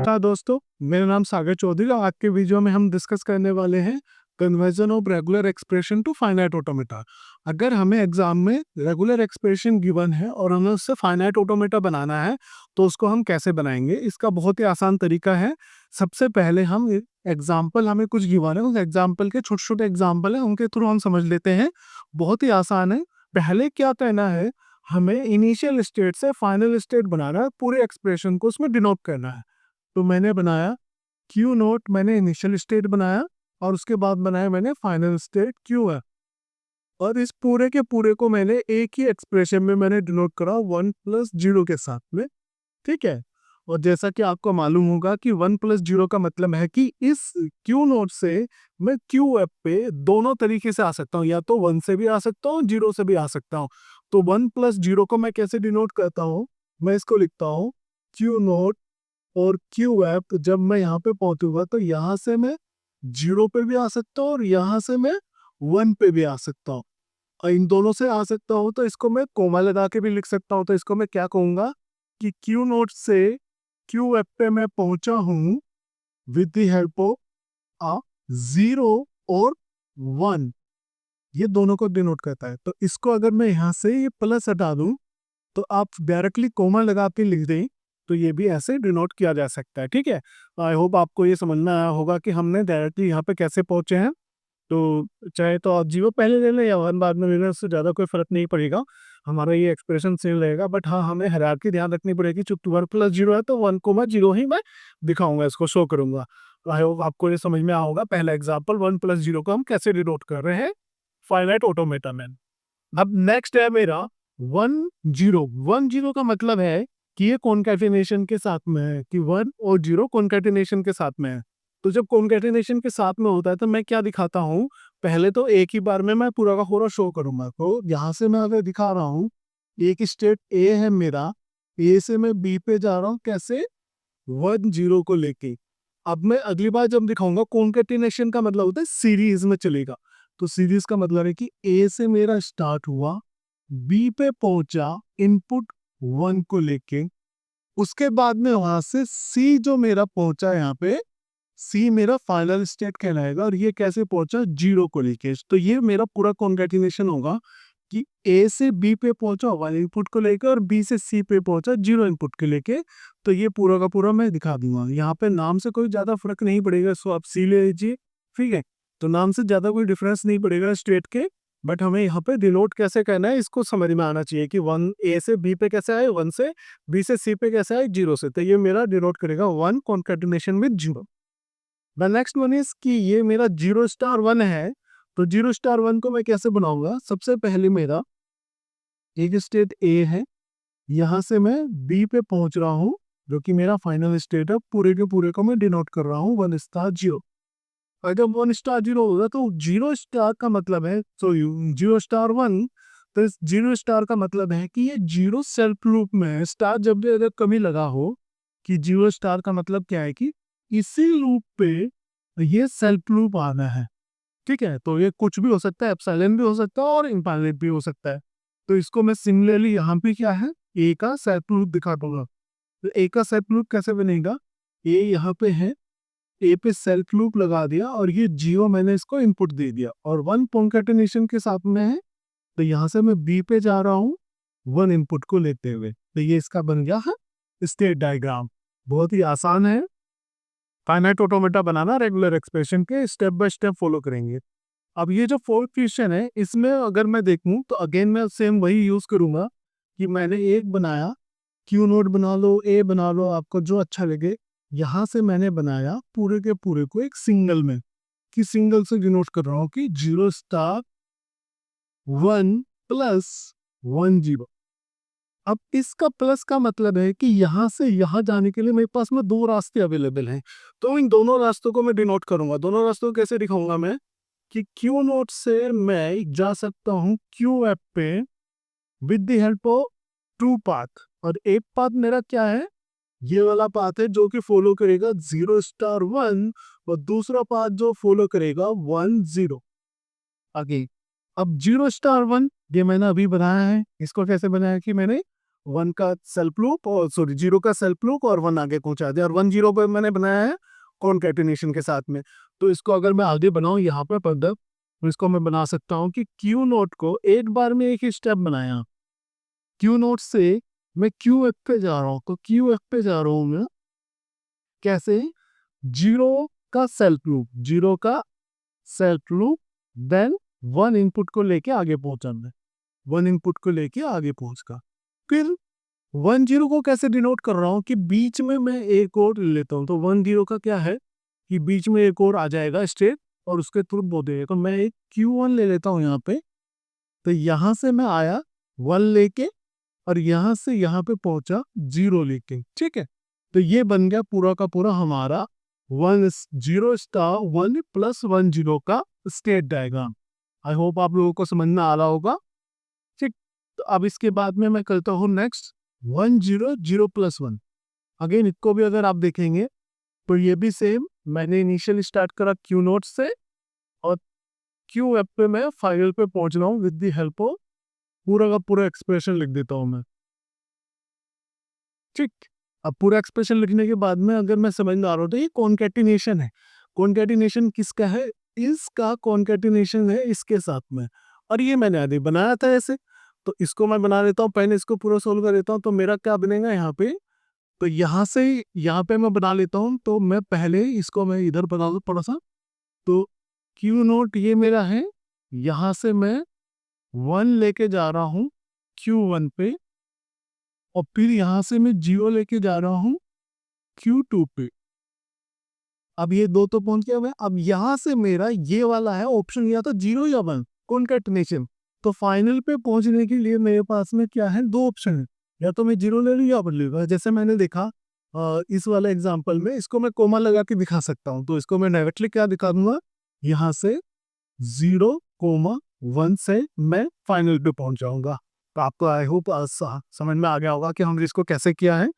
नमस्कार दोस्तों, मेरा नाम सागर चौधरी और आज के वीडियो में हम डिस्कस करने वाले हैं conversion of regular expression to finite automata. अगर हमें एग्जाम में रेगुलर एक्सप्रेशन गिवन है और हमें उससे फाइनाइट ऑटोमेटा बनाना है तो उसको हम कैसे बनाएंगे। इसका बहुत ही आसान तरीका है। सबसे पहले हम एग्जाम्पल हमें कुछ गिवन है, उस एग्जाम्पल के छोटे छोटे एग्जाम्पल है उनके थ्रू हम समझ लेते हैं। बहुत ही आसान है। पहले क्या करना है, हमें इनिशियल स्टेट से फाइनल स्टेट बनाना है, पूरे एक्सप्रेशन को उसमें डिनोट करना है। तो मैंने बनाया क्यू नोट, मैंने इनिशियल स्टेट बनाया और उसके बाद बनाया मैंने फाइनल स्टेट क्यू है। और इस पूरे के पूरे को मैंने एक ही एक्सप्रेशन में मैंने डिनोट करा 1+0 के साथ में। ठीक है। और जैसा कि आपको मालूम होगा कि 1+0 का मतलब है कि इस क्यू नोट से मैं क्यू एफ पे दोनों तरीके से आ सकता हूँ, या तो 1 से भी आ सकता हूँ, 0 से भी आ सकता हूँ। तो 1+0 को मैं कैसे डिनोट करता हूँ, मैं इसको लिखता हूँ क्यू नोट और क्यू एफ। तो जब मैं यहाँ पे पहुंचूंगा तो यहाँ से मैं 0 पे भी आ सकता हूँ और यहाँ से मैं 1 पे भी आ सकता हूँ। और इन दोनों से आ सकता हूँ तो इसको मैं कोमा लगा के भी लिख सकता हूँ। तो इसको मैं क्या कहूँगा कि क्यू नोट से क्यू एफ पे मैं पहुंचा हूँ with the help of a 0 और 1। ये दोनों को डिनोट करता है। तो इसको अगर मैं यहाँ से ये प्लस हटा दूं तो आप डायरेक्टली कोमा लगा के लिख दें तो ये भी ऐसे डिनोट किया जा सकता है। ठीक है। आई होप आपको ये समझ में आया होगा कि हमने डायरेक्टली यहाँ पे कैसे पहुंचे हैं। तो चाहे तो आप 0 पहले ले लें या 1 बाद में ले लें, उससे ज़्यादा कोई फर्क नहीं पड़ेगा, हमारा ये एक्सप्रेशन सेम रहेगा। बट हाँ, हमें हायरार्की ध्यान रखनी पड़ेगी। चूंकि 1+0 है तो 1,0 ही मैं दिखाऊंगा, इसको शो करूंगा। आई होप आपको ये समझ में आया होगा। पहला एग्जाम्पल 1+0 को हम कैसे डिनोट कर रहे हैं फाइनाइट ऑटोमेटा में। अब नेक्स्ट है मेरा 1-0। 1-0 का मतलब है कि ये कॉन्कैटिनेशन के साथ में है, कि 1 और 0 कॉन्कैटिनेशन के साथ में है। तो जब कॉन्कैटिनेशन के साथ में होता है तो मैं क्या दिखाता हूँ, पहले तो एक ही बार में मैं पूरा का पूरा शो करूंगा। तो यहाँ से मैं अगर दिखा रहा हूँ, एक स्टेट ए है मेरा, ए से मैं बी पे जा रहा हूँ कैसे, 1-0 को लेके। अब मैं अगली बार जब दिखाऊंगा, कॉन्कैटिनेशन का मतलब होता है सीरीज में चलेगा। तो सीरीज का मतलब है कि ए से मेरा स्टार्ट हुआ, बी पे पहुंचा इनपुट 1 को लेके, उसके बाद में वहां से सी जो मेरा पहुंचा यहाँ पे, सी मेरा फाइनल स्टेट कहलाएगा। और ये कैसे पहुंचा, 0 को लेके। तो ये मेरा पूरा कॉन्कैटिनेशन होगा कि ए से बी पे पहुंचा 1 इनपुट को लेकर और बी से सी पे पहुंचा 0 इनपुट को लेके। तो ये पूरा का पूरा मैं दिखा दूंगा। यहाँ पे नाम से कोई ज्यादा फर्क नहीं पड़ेगा, सो आप सी ले लीजिए। ठीक है। तो नाम से ज्यादा कोई डिफरेंस नहीं पड़ेगा स्टेट के। बट हमें यहाँ पे डिनोट कैसे करना है इसको समझ में आना चाहिए कि 1 ए से बी पे कैसे आए, 1 से बी से सी पे कैसे आए, 0 से। तो ये मेरा डिनोट करेगा 1 concatenation with 0। The next one is कि ये मेरा 0*1 है। तो 0*1 को मैं कैसे बनाऊंगा, सबसे पहले मेरा एक स्टेट ए है, यहां से मैं बी पे पहुंच रहा हूं जो कि मेरा फाइनल स्टेट है। पूरे के पूरे को मैं डिनोट कर रहा हूँ 1*0। और जब 1*0 होगा तो 0 का मतलब है, सो 0*1। तो इस 0 का मतलब है कि ये 0 सेल्फ लूप में है। स्टार जब भी अगर कभी लगा हो कि 0 का मतलब क्या है कि इसी लूप पे ये सेल्फ लूप आना है। ठीक है। तो ये कुछ भी हो सकता है, एप्सिलॉन भी हो सकता है और इनफाइनाइट भी हो सकता है। तो इसको मैं सिमिलरली यहाँ पे क्या है, ए का सेल्फ लूप दिखा दूंगा। तो ए का सेल्फ लूप कैसे बनेगा, ए यहाँ पे है, ए पे सेल्फ लूप लगा दिया और ये 0 मैंने इसको इनपुट दे दिया और 1 कॉन्कैटिनेशन के साथ में है। तो यहाँ से मैं बी पे जा रहा हूँ 1 इनपुट को लेते हुए। तो ये इसका बन गया है स्टेट डायग्राम। बहुत ही आसान है। फाइनाइट ऑटोमेटा बनाना रेगुलर एक्सप्रेशन के स्टेप बाय स्टेप फॉलो करेंगे। अब ये जो फोर्थ क्वेश्चन है, इसमें अगर मैं देखूं तो अगेन मैं सेम वही यूज करूंगा कि मैंने एक बनाया, क्यू नोट बना लो, ए बना लो, आपको जो अच्छा लगे। यहां से मैंने बनाया पूरे के पूरे को एक सिंगल में, कि सिंगल से डिनोट कर रहा हूँ कि 0*1+1 0। अब इसका प्लस का मतलब है कि यहां से यहां जाने के लिए मेरे पास में दो रास्ते अवेलेबल हैं। तो इन दोनों रास्तों को मैं डिनोट करूंगा। दोनों रास्तों को कैसे दिखाऊंगा मैं, कि क्यू नोट से मैं जा सकता हूं क्यू एप पे with the help of 2 path. और एक पाथ मेरा क्या है, ये वाला पाथ है जो कि फॉलो करेगा 0*1 और दूसरा पाथ जो फॉलो करेगा 1-0 आगे। अब 0*1 ये मैंने अभी बनाया है। इसको कैसे बनाया कि मैंने वन का सेल्फ लूप और सॉरी जीरो का सेल्फ लूप और वन आगे पहुंचा दिया, और वन जीरो पे मैंने बनाया है कॉन्कैटिनेशन के साथ में। तो इसको अगर मैं आगे बनाऊं यहाँ पे फर्दर, तो इसको मैं बना सकता हूँ कि क्यू नोट को एक बार में एक ही स्टेप बनाया, क्यू नोट से मैं क्यू एफ पे जा रहा हूँ, तो क्यू एफ पे जा रहा हूँ मैं कैसे, जीरो का सेल्फ लूप, जीरो का self loop, then one input को लेके आगे पहुंचना, वन इनपुट को लेके आगे पहुंचगा। फिर वन जीरो को कैसे डिनोट कर रहा हूँ कि बीच में मैं एक और ले लेता हूँ, तो वन जीरो का क्या है कि बीच में एक और आ जाएगा स्टेट और उसके थ्रू बो देगा, तो मैं एक क्यू वन ले लेता हूँ यहाँ पे, तो यहाँ से मैं आया वन लेके और यहाँ से यहाँ पे पहुंचा जीरो लेके, ठीक है। तो ये बन गया पूरा का पूरा हमारा one zero star one plus one zero का स्टेट डायग्राम। आई होप आप लोगों को समझ में आ रहा होगा, ठीक। तो अब इसके बाद में मैं करता हूँ next one zero zero plus one. Again इसको भी अगर आप देखेंगे तो ये भी सेम, मैंने इनिशियल स्टार्ट करा क्यू नोट से और क्यू एफ पे मैं फाइनल पे पहुंच रहा हूँ विद द हेल्प ऑफ पूरा का पूरा एक्सप्रेशन लिख देता हूँ मैं, ठीक। अब पूरा एक्सप्रेशन लिखने के बाद में अगर मैं समझ में आ रहा हूँ तो ये कॉन्कैटिनेशन है। कॉन्कैटिनेशन किसका है, इसका कॉन्कैटिनेशन है इसके साथ में, और ये मैंने आगे बनाया था ऐसे, तो इसको मैं बना लेता हूँ, पहले इसको पूरा सोल्व कर लेता हूँ। तो मेरा क्या बनेगा यहाँ पे, तो यहाँ से यहाँ पे मैं बना लेता हूँ, तो मैं पहले इसको मैं इधर बना दूँ थोड़ा सा, तो क्यू नोट ये मेरा है, यहाँ से मैं वन लेके जा रहा हूँ क्यू वन पे, और फिर यहाँ से मैं जीरो लेके जा रहा हूँ Q2 पे। अब ये दो तो पहुंच गया मैं, अब यहाँ से मेरा ये वाला है ऑप्शन, या तो जीरो या वन कॉन्कैटिनेशन। तो फाइनल पे पहुंचने के लिए मेरे पास में क्या है, दो ऑप्शन है, या तो मैं जीरो ले लूँ या वन ले लूँ। जैसे मैंने देखा इस वाले एग्जाम्पल में, इसको मैं कोमा लगा के दिखा सकता हूँ, तो इसको मैं डायरेक्टली क्या दिखा दूंगा, यहाँ से जीरो कोमा वन से मैं फाइनल पे पहुंच जाऊंगा। तो आपको आई होप समझ में आ गया होगा कि हमने इसको कैसे किया है।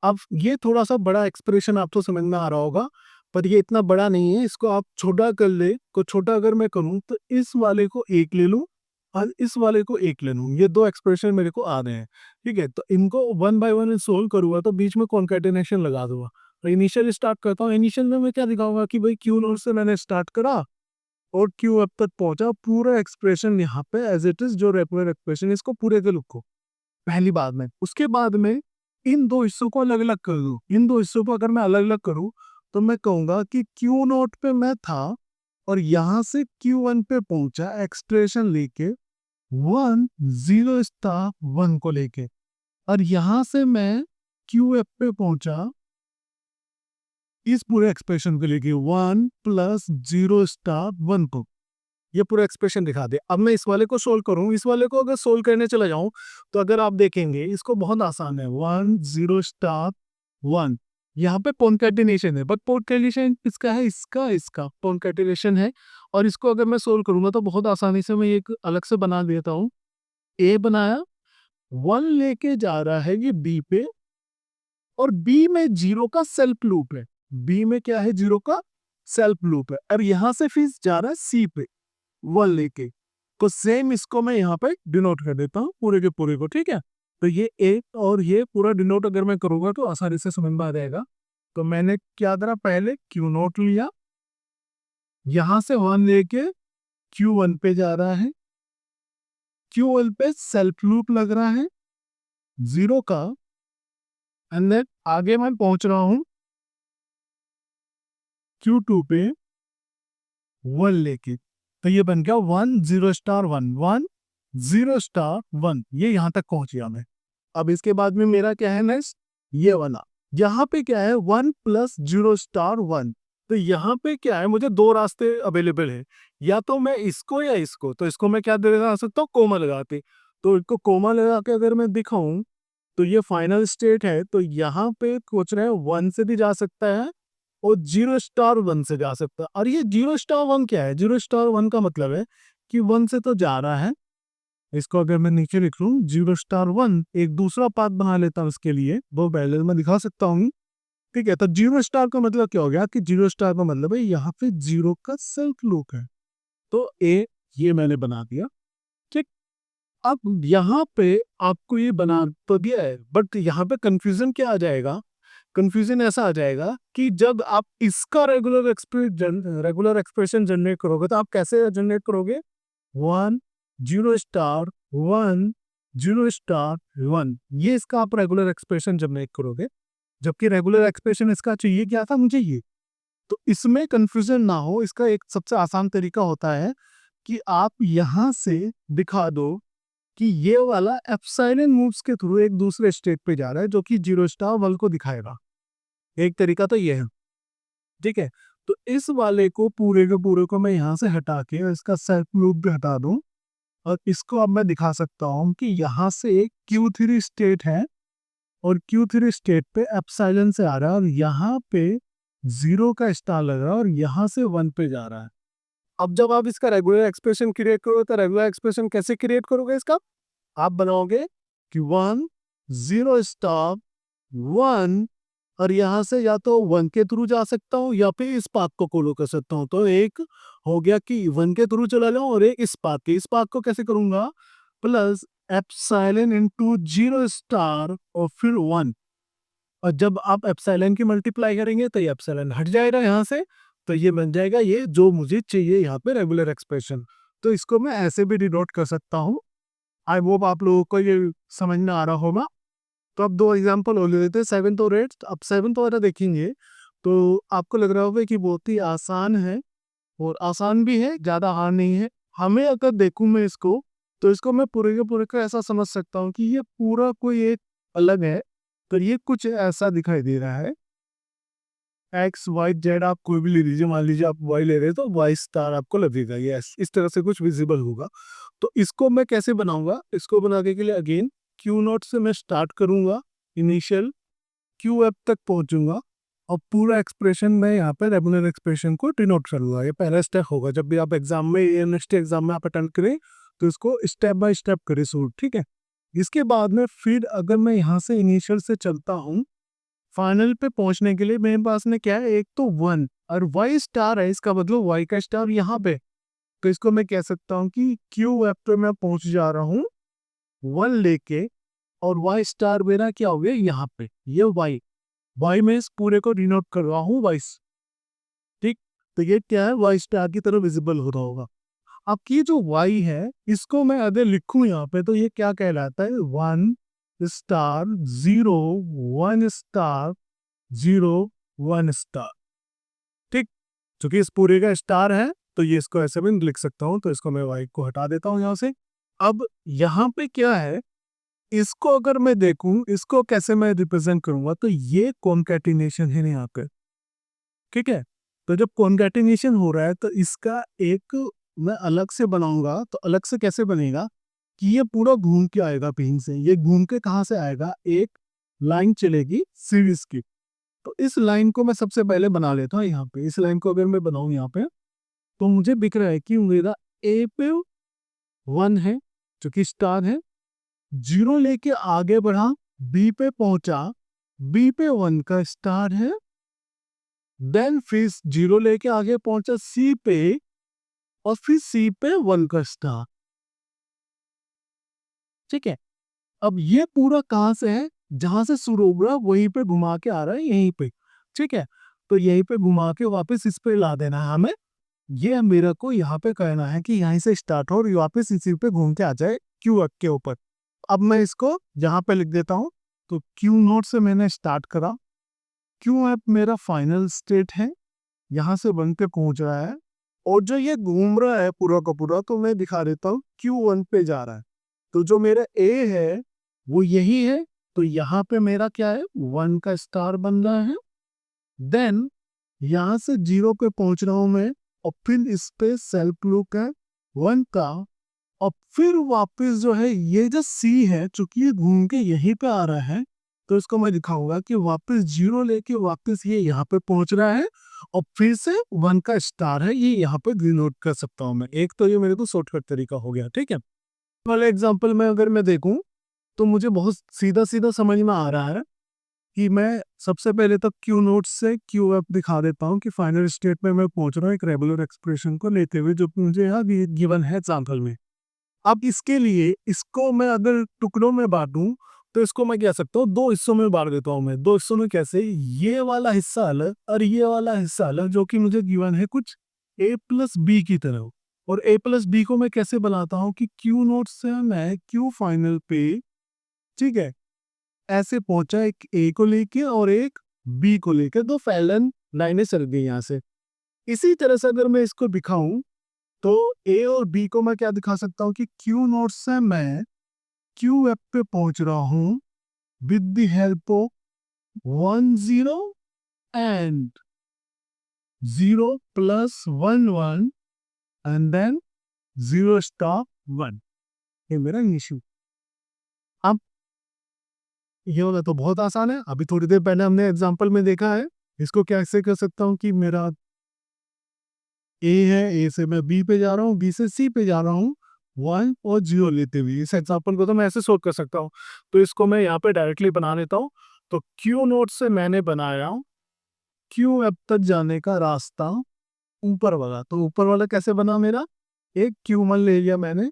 अब ये थोड़ा सा बड़ा एक्सप्रेशन आपको समझ में आ रहा होगा, पर ये इतना बड़ा नहीं है, इसको आप छोटा कर ले, को छोटा अगर मैं करूं तो इस वाले को एक ले लूं और इस वाले को एक ले लूं, ये दो एक्सप्रेशन मेरे को आ रहे हैं, ठीक है। तो इनको वन बाय वन सोल्व करूंगा तो बीच में कॉन्कैटिनेशन लगा दूंगा। तो इनिशियल स्टार्ट करता हूँ, इनिशियल में मैं क्या दिखाऊंगा कि भाई क्यू नोड से मैंने स्टार्ट करा और क्यू अब तक पहुंचा, पूरा एक्सप्रेशन यहाँ पे एज इट इज जो रेगुलर एक्सप्रेशन, इसको पूरे के लिखो पहली बात में। उसके बाद में इन दो हिस्सों को अलग अलग कर दो, इन दो हिस्सों को अगर मैं अलग अलग करूं तो मैं कहूंगा कि क्यू नोट पे मैं था और यहाँ से क्यू वन पे पहुंचा एक्सप्रेशन लेके वन जीरो स्टार वन को लेके, और यहाँ से मैं क्यू एफ पे पहुंचा इस पूरे एक्सप्रेशन को लेके one plus zero star one को, ये पूरा एक्सप्रेशन दिखा दे। अब मैं इस वाले को सोल्व करूं, इस वाले को अगर सोल्व करने चला जाऊं तो अगर आप देखेंगे इसको बहुत आसान है, वन जीरो स्टार वन, यहाँ पे कॉन्कैटिनेशन है, बट कॉन्कैटिनेशन किसका है, इसका, इसका कॉन्कैटिनेशन है। और इसको अगर मैं सोल्व करूंगा तो बहुत आसानी से मैं एक अलग से बना देता हूँ, ए बनाया, वन लेके जा रहा है ये बी पे, और बी में जीरो का सेल्फ लूप है, बी में क्या है, जीरो का सेल्फ लूप है, और यहां से फिर जा रहा है सी पे वन लेके, तो सेम इसको मैं यहाँ पे डिनोट कर देता हूँ पूरे के पूरे को, ठीक है। तो ये एक और ये पूरा डिनोट अगर मैं करूंगा तो आसानी से समझ में आ जाएगा। तो मैंने क्या करा, पहले क्यू नोट लिया, यहां से वन लेके क्यू वन पे जा रहा है, क्यू वन पे सेल्फ लूप लग रहा है जीरो का, एंड देन आगे मैं पहुंच रहा हूं Q2 पे वन लेके, तो ये बन गया one zero star one, one zero star one, ये यहां तक पहुंच गया मैं। अब इसके बाद में मेरा क्या है नेक्स्ट, ये वाला, यहाँ पे क्या है one plus zero star one, तो यहाँ पे क्या है, मुझे दो रास्ते अवेलेबल है, या तो मैं इसको या इसको, तो इसको मैं क्या लगा सकता हूँ, कोमा लगा के। तो इसको कोमा लगा के अगर मैं दिखाऊं तो ये फाइनल स्टेट है, तो यहाँ पे सोच रहे हैं वन से भी जा सकता है और जीरो स्टार वन से जा सकता है। और ये जीरो स्टार वन क्या है, जीरो स्टार वन का मतलब है कि वन से तो जा रहा है, इसको अगर मैं नीचे लिख लूं जीरो स्टार वन, एक दूसरा पाथ बना लेता हूं इसके लिए, वो पहले मैं दिखा सकता हूँ, ठीक है। तो जीरो स्टार का मतलब क्या हो गया कि जीरो स्टार का मतलब है यहाँ पे जीरो का सेल्फ लूप है, तो ए ये मैंने बना दिया, ठीक। अब यहाँ पे आपको ये बना तो दिया है, बट यहाँ पे कंफ्यूजन क्या आ जाएगा, कंफ्यूजन ऐसा आ जाएगा कि जब आप इसका रेगुलर एक्सप्रेशन जनरेट करोगे तो आप कैसे जनरेट करोगे, 1 0 स्टार 1 0 स्टार 1, ये इसका आप रेगुलर एक्सप्रेशन जनरेट करोगे। जबकि रेगुलर एक्सप्रेशन इसका चाहिए क्या था, मुझे ये। तो इसमें कंफ्यूजन ना हो, इसका एक सबसे आसान तरीका होता है कि आप यहाँ से दिखा दो कि ये वाला एप्सिलॉन मूव्स के थ्रू एक दूसरे स्टेट पे जा रहा है जो कि 0 स्टार 1 को दिखाएगा। एक तरीका तो ये है, ठीक है। तो इस वाले को पूरे के पूरे को मैं यहाँ से हटा के और इसका सेल्फ लूप भी हटा दूं, और इसको अब मैं दिखा सकता हूँ कि यहाँ से एक Q3 स्टेट है और Q3 स्टेट पे एप्सिलॉन से आ रहा है और यहाँ पे 0 का स्टार लग रहा है और यहाँ से 1 पे जा रहा है। अब जब आप इसका रेगुलर एक्सप्रेशन क्रिएट करोगे तो रेगुलर एक्सप्रेशन कैसे क्रिएट करोगे इसका, आप बनाओगे कि 1 0 स्टार 1 और यहाँ से या तो 1 के थ्रू जा सकता हूँ या फिर इस पाथ को फॉलो कर सकता हूँ। तो एक हो गया कि 1 के थ्रू चला जाऊँ और एक इस पाथ को कैसे करूंगा, प्लस एप्सिलॉन इंटू 0 स्टार और फिर 1, और जब आप एप्सिलॉन की मल्टीप्लाई करेंगे तो ये एप्सिलॉन हट जाएगा यहाँ से, तो ये बन जाएगा ये जो मुझे चाहिए यहाँ पे रेगुलर एक्सप्रेशन। तो इसको मैं ऐसे भी डिनोट कर सकता हूँ। आई होप आप लोगों को ये समझ में आ रहा होगा। तो अब 2 एग्जांपल और ले लेते हैं, 7th और 8th। अब 7th वाला देखेंगे तो आपको लग रहा होगा कि बहुत ही आसान है, और आसान भी है, ज़्यादा हार्ड नहीं है। हमें अगर देखूं मैं इसको, तो इसको मैं पूरे के पूरे का ऐसा समझ सकता हूँ कि ये पूरा कोई एक अलग है। तो ये कुछ ऐसा दिखाई दे रहा है, एक्स वाई जेड आप कोई भी ले लीजिए, मान लीजिए आप वाई ले रहे हैं तो वाई स्टार आपको लगेगा, ये इस तरह से कुछ विजिबल होगा। तो इसको मैं कैसे बनाऊंगा, इसको बनाने के लिए अगेन Q0 से मैं स्टार्ट करूंगा, इनिशियल QF तक पहुंचूंगा और पूरा एक्सप्रेशन मैं यहाँ पे रेगुलर एक्सप्रेशन को डिनोट करूंगा। ये पहला स्टेप होगा, जब भी आप एग्जाम में या नेक्स्ट एग्जाम में आप अटेंड करें तो इसको स्टेप बाय स्टेप करें शुरू, ठीक है। इसके बाद में फिर अगर मैं यहाँ से इनिशियल से चलता हूँ, फाइनल पे पहुंचने के लिए मेरे पास में क्या है, एक तो 1 और वाई स्टार है, इसका मतलब वाई का स्टार यहाँ पे। तो इसको मैं कह सकता हूँ कि QF पे मैं पहुंच जा रहा हूँ 1 लेके, और वाई स्टार मेरा क्या हो गया यहाँ पे, ये वाई में इस पूरे को डिनोट कर रहा हूँ वाई, ठीक। तो ये क्या है, वाई स्टार की तरह विजिबल हो रहा होगा। अब ये जो वाई है इसको मैं अगर लिखूं यहाँ पे तो ये क्या कहलाता है, 1 स्टार 0 1 स्टार 0 1 स्टार, ठीक। चूंकि इस पूरे का स्टार है तो ये इसको ऐसे भी लिख सकता हूँ, तो इसको मैं वाई को हटा देता हूँ यहाँ से। अब यहाँ पे क्या है, इसको अगर मैं देखूं, इसको कैसे मैं रिप्रेजेंट करूंगा, तो ये कॉन्कैटिनेशन है यहाँ पे, ठीक है। तो जब कॉन्कैटिनेशन हो रहा है तो इसका एक मैं अलग से बनाऊंगा। तो अलग से कैसे बनेगा कि ये पूरा घूम के आएगा पिन से, ये घूम के कहाँ से आएगा, एक लाइन चलेगी सीरीज की। तो इस लाइन को मैं सबसे पहले बना लेता हूँ यहाँ पे। इस लाइन को अगर मैं बनाऊं यहाँ पे तो मुझे दिख रहा है कि मेरा ए पे 1 है जो कि स्टार है, 0 लेके आगे बढ़ा, बी पे पहुंचा, बी पे 1 का स्टार है, देन फिर 0 लेके आगे पहुंचा सी पे, और फिर सी पे 1 का स्टार, ठीक है। अब ये पूरा कहाँ से है, जहां से शुरू हुआ वहीं पे घुमा के आ रहा है यहीं पे, ठीक है। तो यहीं पे घुमा के वापस इस पे ला देना है हमें। ये मेरे को यहाँ पे कहना है कि यहीं से स्टार्ट हो और वापस इसी पे घूम के आ जाए Q के ऊपर। अब मैं इसको यहाँ पे लिख देता हूँ। तो Q0 से मैंने स्टार्ट करा, QF मेरा फाइनल स्टेट है, यहाँ से बन के पहुंच रहा है, और जो ये घूम रहा है पूरा का पूरा तो मैं दिखा देता हूँ Q1 पे जा रहा है। तो जो मेरा A है वो यही है, तो यहाँ पे मेरा क्या है, 1 का स्टार बन रहा है। देन यहाँ से 0 पे पहुंच रहा हूं मैं, और फिर इस पे सेल्फ लूप है 1 का, और फिर वापस जो है ये जो C है चूंकि ये घूम के यहीं पे आ रहा है, तो इसको मैं दिखाऊंगा कि वापस 0 लेके वापस ये यहाँ पे पहुंच रहा है, और फिर से 1 का स्टार है, ये यहाँ पे डिनोट कर सकता हूँ मैं। एक तो ये मेरे को शॉर्टकट तरीका हो गया, ठीक है। वाले एग्जाम्पल में अगर मैं देखूं तो मुझे बहुत सीधा सीधा समझ में आ रहा है कि मैं सबसे पहले तो Q0 से QF दिखा देता हूँ कि फाइनल स्टेट में मैं पहुंच रहा हूँ एक रेगुलर एक्सप्रेशन को लेते हुए, जो मुझे यहाँ गिवन है एग्जाम्पल में। अब इसके लिए इसको मैं अगर टुकड़ों में बांटूं तो इसको मैं कह सकता हूँ दो हिस्सों में बांट देता हूँ मैं। दो हिस्सों में कैसे? ये वाला हिस्सा अलग और ये वाला हिस्सा अलग, जो कि मुझे गिवन है कुछ a प्लस बी की तरह। और a प्लस बी को मैं कैसे बनाता हूँ कि क्यू नोट से मैं क्यू फाइनल पे, ठीक है, ऐसे पहुंचा एक ए को लेके और एक बी को लेके, दो पैरेलल लाइनें चल गई यहाँ से। इसी तरह से अगर मैं इसको दिखाऊं तो ए और बी को मैं क्या दिखा सकता हूँ कि क्यू नोट से मैं क्यू एफ पे पहुंच रहा हूँ with the help of 1 0 and 0 plus 1 1 and then 0 star 1। ये मेरा इशू। अब ये वाला तो बहुत आसान है, अभी थोड़ी देर पहले हमने एग्जांपल में देखा है। इसको कैसे कर सकता हूँ कि मेरा ए है, ए से मैं बी पे जा रहा हूँ, बी से सी पे जा रहा हूँ 1 और 0 लेते हुए। इस एग्जांपल को तो मैं ऐसे सोल्व कर सकता हूँ। तो इसको मैं यहाँ पे डायरेक्टली बना लेता हूँ। तो क्यू नोट से मैंने बनाया क्यू एफ तक जाने का रास्ता ऊपर वाला। तो ऊपर वाला कैसे बना मेरा? एक Q1 ले लिया मैंने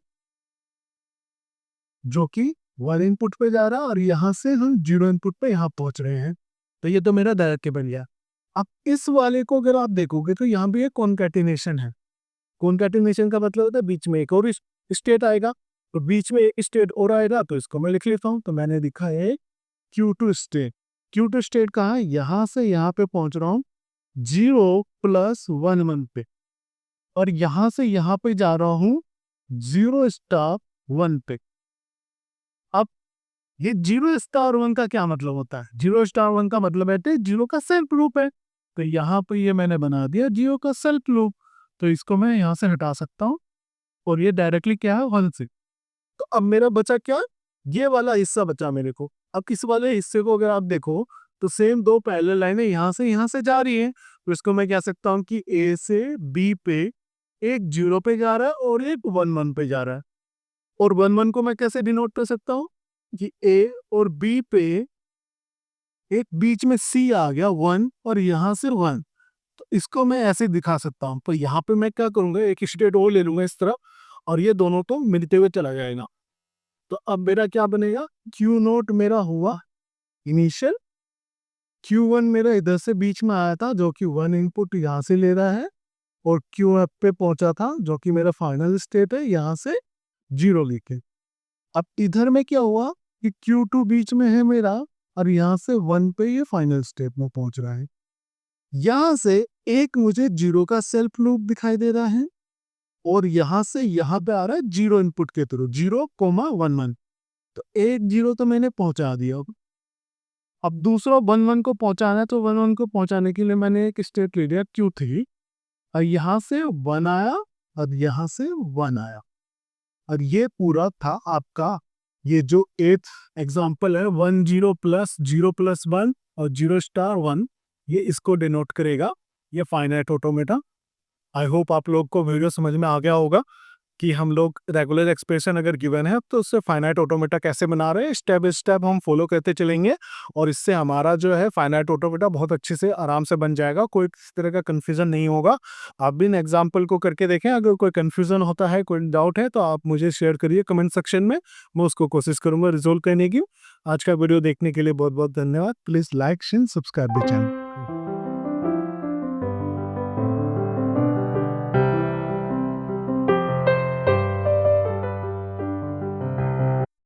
जो कि 1 इनपुट पे जा रहा है और यहाँ से हम 0 इनपुट पे यहाँ पहुंच रहे हैं। तो ये तो मेरा डायरेक्ट के बन गया। अब इस वाले को अगर आप देखोगे तो यहाँ भी एक कॉन्कैटिनेशन है। कॉन्कैटिनेशन का मतलब होता है बीच में एक और स्टेट आएगा, तो बीच में एक स्टेट और आएगा, तो इसको मैं लिख लेता हूँ। तो मैंने लिखा है Q2 स्टेट। Q2 स्टेट कहाँ है? यहाँ से यहाँ पे पहुंच रहा हूँ 0 प्लस 1 1 पे, और यहाँ से यहाँ पे जा रहा हूँ 0 स्टार 1 पे। अब ये 0 स्टार 1 का क्या मतलब होता है? 0 स्टार 1 का मतलब है 0 का सेल्फ लूप है। तो यहाँ पे ये मैंने बना दिया 0 का सेल्फ लूप। तो इसको मैं यहाँ से हटा सकता हूँ और ये डायरेक्टली क्या है 1 से। तो अब मेरा बचा क्या? ये वाला हिस्सा बचा मेरे को। अब इस वाले हिस्से को अगर आप देखो तो सेम दो पैरेलल लाइनें यहाँ से जा रही हैं। तो इसको मैं कह सकता हूँ कि ए से बी पे एक 0 पे जा रहा है और एक 1 1 पे जा रहा है। और 1 1 को मैं कैसे डिनोट कर सकता हूँ कि ए और बी पे एक बीच में सी आ गया 1 और यहाँ से 1। तो इसको मैं ऐसे दिखा सकता हूँ। तो यहाँ पे मैं क्या करूँगा, एक स्टेट और ले लूंगा इस तरफ और ये दोनों तो मिलते हुए चला जाएगा। तो अब मेरा क्या बनेगा? क्यू नोट मेरा हुआ इनिशियल, Q1 मेरा इधर से बीच में आया था जो कि 1 इनपुट यहाँ से ले रहा है, और क्यू एफ पे पहुंचा था जो कि मेरा फाइनल स्टेट है यहाँ से 0 लेके। अब इधर में क्या हुआ कि Q2 बीच में है मेरा और यहाँ से 1 पे ये फाइनल स्टेट में पहुंच रहा है। यहाँ से एक मुझे 0 का सेल्फ लूप दिखाई दे रहा है और यहाँ से यहाँ पे आ रहा है 0 इनपुट के थ्रू 0 1 1। तो एक 0 तो मैंने पहुंचा दिया। अब दूसरा 1 1 को पहुंचाना है, तो 1 1 को पहुंचाने के लिए मैंने एक स्टेट ले लिया Q3 और यहाँ से 1 आया और यहाँ से 1 आया। और ये पूरा था आपका ये जो 8th एग्जाम्पल है 1 0 प्लस 0 प्लस 1 और 0 स्टार 1, ये इसको डिनोट करेगा, ये फाइनाइट ऑटोमेटा। आई होप आप लोग को वीडियो समझ में आ गया होगा कि हम लोग रेगुलर एक्सप्रेशन अगर गिवन है तो उससे फाइनाइट ऑटोमेटा कैसे बना रहे हैं। स्टेप बाय स्टेप हम फॉलो करते चलेंगे और इससे हमारा जो है फाइनाइट ऑटोमेटा बहुत अच्छे से आराम से बन जाएगा, कोई किसी तरह का कन्फ्यूजन नहीं होगा। आप भी इन एग्जाम्पल को करके देखें, अगर कोई कन्फ्यूजन होता है, कोई डाउट है तो आप मुझे शेयर करिए कमेंट सेक्शन में, मैं उसको कोशिश करूंगा रिजोल्व करने की। आज का वीडियो देखने के लिए बहुत बहुत धन्यवाद। Please like share subscribe the channel.